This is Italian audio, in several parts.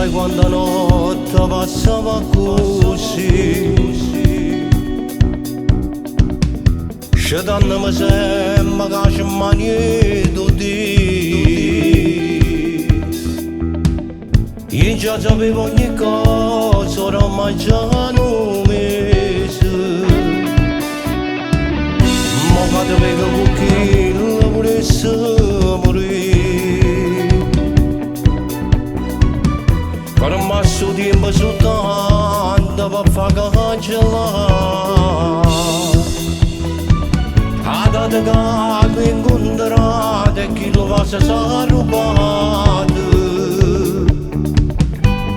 sai quanta notte passava così, scetandomi sempre che ci mangiato di. Io già sapevo ogni cosa, oramai già non mi sa. Ma vado per un pochino volesse morire. Con un masso tempo soltanto per far cancellare. A data che mi incontrate e chi lo va si sa rubato.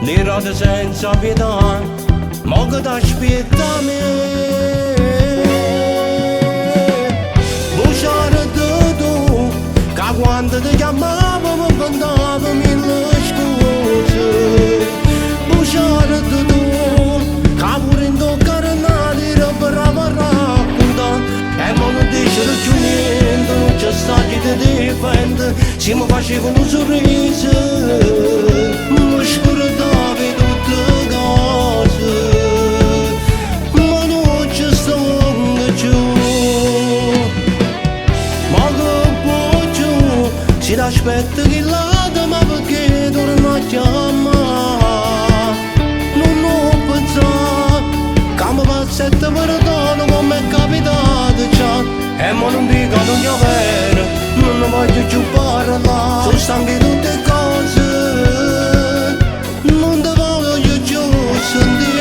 Nirate senza pietà, ma che t'aspetta a me. Buciare tu, che quando ti chiamavo mi cantavo mille scuse. Buciare tu, che pure in toccare nati brava a raccontare. E ma non dicere più niente, non c'è stato chi ti difende. Se mi facevano un sorriso, mi scordavi tutte cose. Ma non c'è stato più. Ma che poi giù, si l'aspetta che l'ada, ma perché torna a chiamare? Non ho pensato, che mi passette perdono come è capitato già. E ma non dico non gli avere, non ne voglio più parlare. Sono stanche tutte cose, non te voglio più sentire.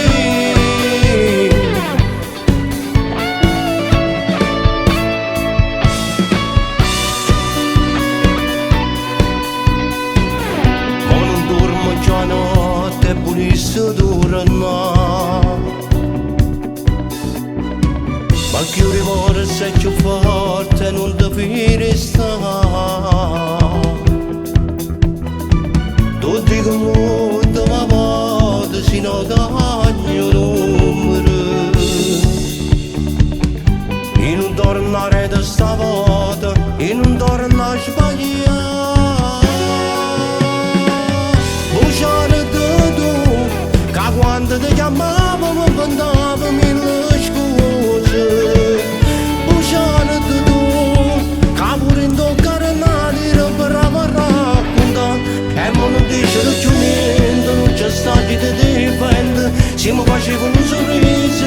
Ma non dormo già notte e pulisse torna. Ma che ora sei più forte non ti fai stare. Tutti i mondo ma volte si nota il mio numero. E non tornare da stavolta, e non torna a sbagliare. Buciare tu, che quando ti chiamavo mi cantavo mille scuse. Buciare tu, che pure in toccare nati brava a raccontare. E ma non dicere più niente, non c'è stato chi ti difende. Se mi facevano un sorriso,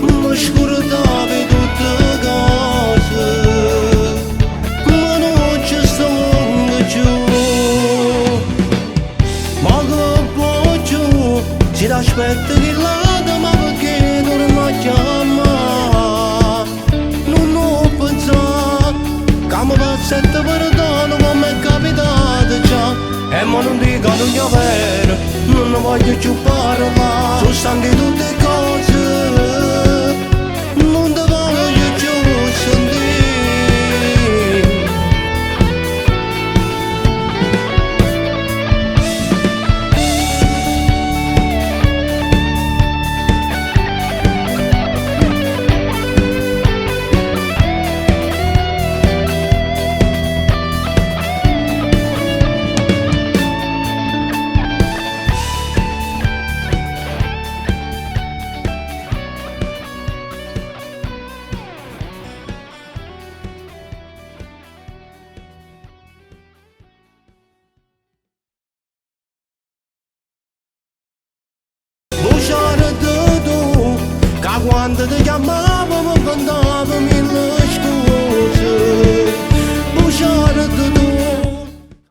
mi scordavi tutte cose. Ma non c'è stato più. Ma che poi giù, si l'aspetta che l'ada, ma perché torna a chiamare? Non ho pensato, che mi passette perdono come è capitato già. E ma non dico non gli avere, non ne voglio più parlare. Sono stanche tutte cose, non te voglio più sentire. Buciare tu, che quando ti chiamavo